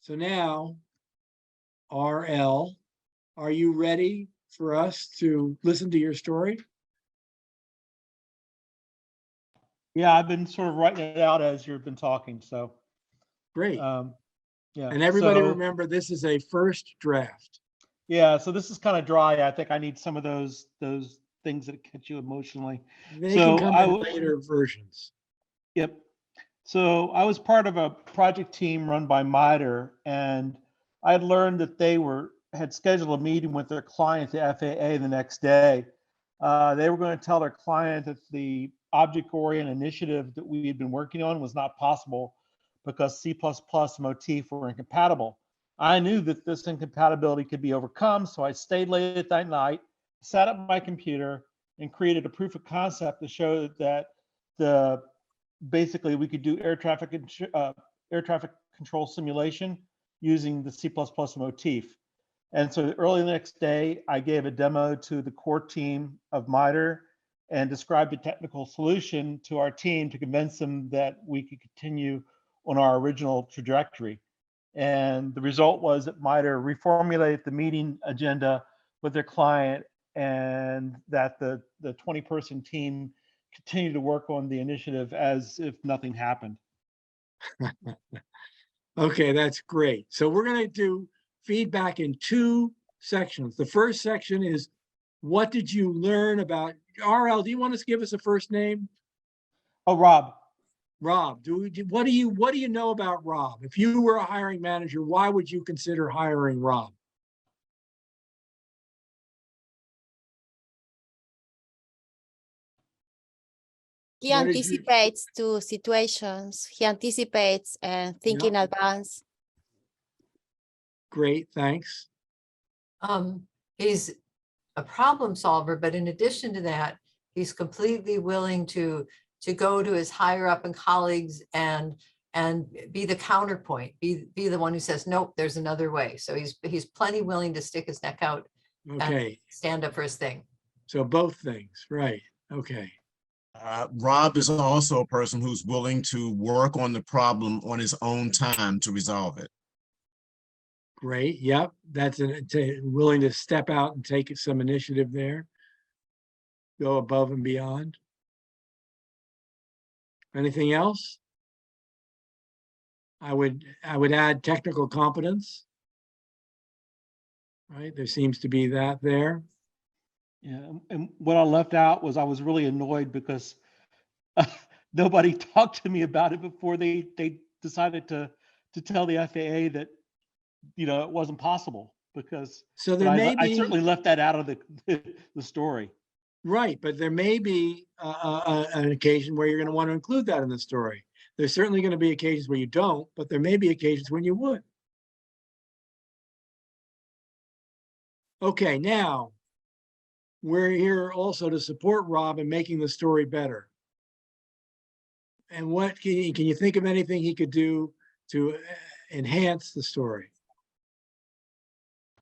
So now, RL, are you ready for us to listen to your story? Yeah, I've been sort of writing it out as you've been talking. So Great. yeah. And everybody So, remember, this is a first draft. yeah, so this is kind of dry. I think I need some of those things that catch you emotionally. They So can come in later versions. Yep. So I was part of a project team run by MITRE, and I had learned that they had scheduled a meeting with their client, the FAA, the next day. They were going to tell their client that the object-oriented initiative that we had been working on was not possible because C++ motif were incompatible. I knew that this incompatibility could be overcome, so I stayed late that night, sat at my computer, and created a proof of concept to show that basically we could do air traffic control simulation using the C++ motif. And so early the next day, I gave a demo to the core team of MITRE and described a technical solution to our team to convince them that we could continue on our original trajectory. And the result was that MITRE reformulated the meeting agenda with their client, and that the 20-person team continued to work on the initiative as if nothing happened. Okay, that's great. So we're going to do feedback in two sections. The first section is, what did you learn about RL? Do you want to give us a first name? Oh, Rob. Rob, what do you know about Rob? If you were a hiring manager, why would you consider hiring Rob? He anticipates to situations. He anticipates and think in advance. Great, thanks. He's a problem solver, but in addition to that, he's completely willing to go to his higher up and colleagues and be the counterpoint, be the one who says, nope, there's another way. So he's plenty willing to stick his neck out and stand up for his thing. So both things, right? Okay. Rob is also a person who's willing to work on the problem on his own time to resolve it. Great. Yep. That's willing to step out and take some initiative there. Go above and beyond. Anything else? I would add technical competence. Right. There seems to be that there. Yeah, and what I left out was I was really annoyed because nobody talked to me about it before they decided to tell the FAA that, you know, it wasn't possible, because so there I certainly left that out of the story. Right, but there may be an occasion where you're going to want to include that in the story. There's certainly going to be occasions where you don't, but there may be occasions when you would. Okay, now we're here also to support Rob in making the story better. And what can you think of anything he could do to enhance the story?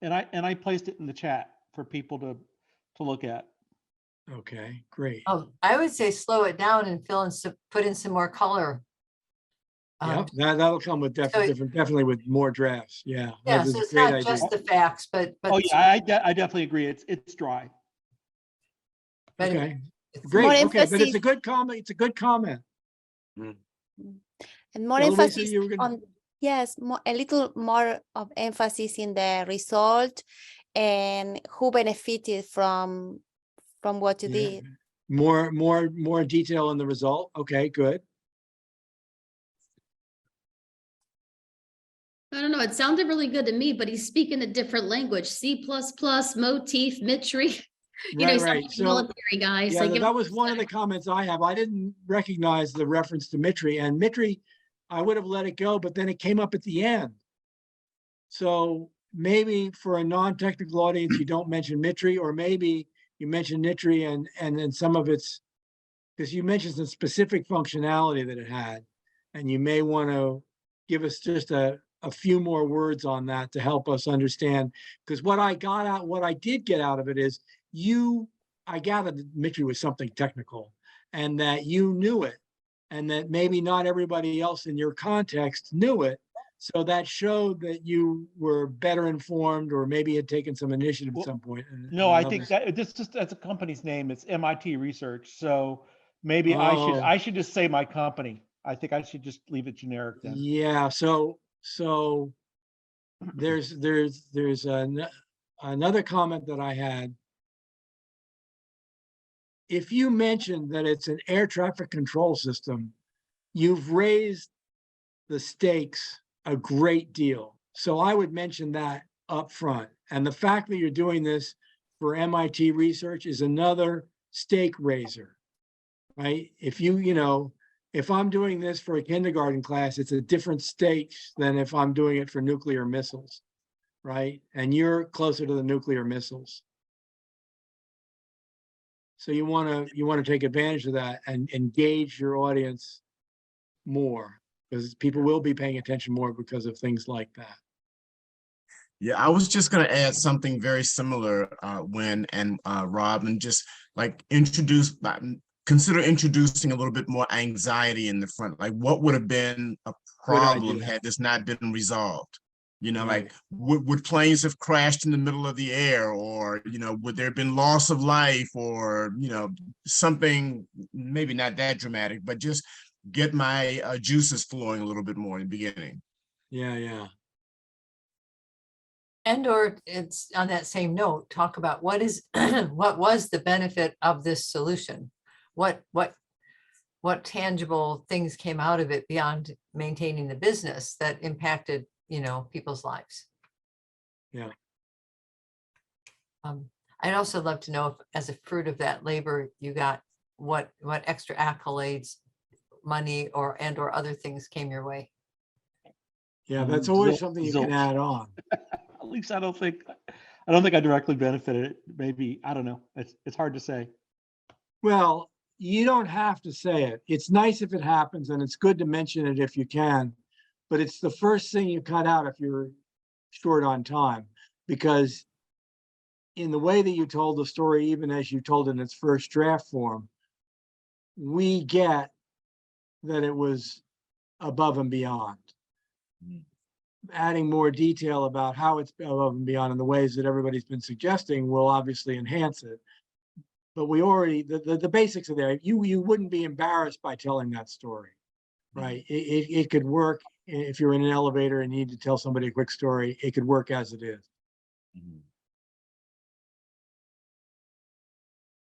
And I placed it in the chat for people to look at. Okay, great. I would say slow it down and put in some more color. Yep, that'll come with definitely with more drafts. Yeah. Yeah, so it's not just the facts, but oh yeah, I definitely agree. It's dry. But okay, great. Okay, but it's a good comment. It's a good comment. And more emphasis on, yes, a little more of emphasis in the result and who benefited from what you did. More detail in the result. Okay, good. I don't know. It sounded really good to me, but he's speaking a different language. C++, motif, mitri. You know, right. So, military guys. Yeah, that was one of the comments I have. I didn't recognize the reference to mitri, and mitri, I would have let it go, but then it came up at the end. So maybe for a non-technical audience, you don't mention mitri, or maybe you mention mitri and then some of its, because you mentioned some specific functionality that it had, and you may want to give us just a few more words on that to help us understand. Because what I did get out of it is I gathered that mitri was something technical and that you knew it, and that maybe not everybody else in your context knew it, So that showed that you were better informed or maybe had taken some initiative at Well, some point. No, I think that this just, that's a company's name. It's MIT Research. So maybe Oh. I should just say my company. I think I should just leave it generic then. Yeah, so there's another comment that I had. If you mention that it's an air traffic control system, you've raised the stakes a great deal. So I would mention that up front. And the fact that you're doing this for MIT research is another stake raiser, right? If if I'm doing this for a kindergarten class, it's a different stakes than if I'm doing it for nuclear missiles, right? And you're closer to the nuclear missiles. So you want to take advantage of that and engage your audience more, because people will be paying attention more because of things like that. Yeah, I was just going to add something very similar, Rob, and just like consider introducing a little bit more anxiety in the front. Like, what would have been a problem had this not been resolved? Like, would planes have crashed in the middle of the air, or, would there have been loss of life, or, something maybe not that dramatic, but just get my juices flowing a little bit more in the beginning. Yeah. And or it's on that same note, talk about what was the benefit of this solution? What tangible things came out of it beyond maintaining the business that impacted, people's lives? Yeah. I'd also love to know if, as a fruit of that labor, you got what extra accolades, money, or other things came your way. Yeah, that's always Zilch, something you can add on. At least I don't think I directly benefited. Maybe, I don't know. It's hard to say. Well, you don't have to say it. It's nice if it happens, and it's good to mention it if you can, but it's the first thing you cut out if you're short on time, because in the way that you told the story, even as you told it in its first draft form, we get that it was above and beyond. Adding more detail about how it's above and beyond in the ways that everybody's been suggesting will obviously enhance it. But we already, the basics are there. You wouldn't be embarrassed by telling that story, right? It could work if you're in an elevator and you need to tell somebody a quick story. It could work as it is.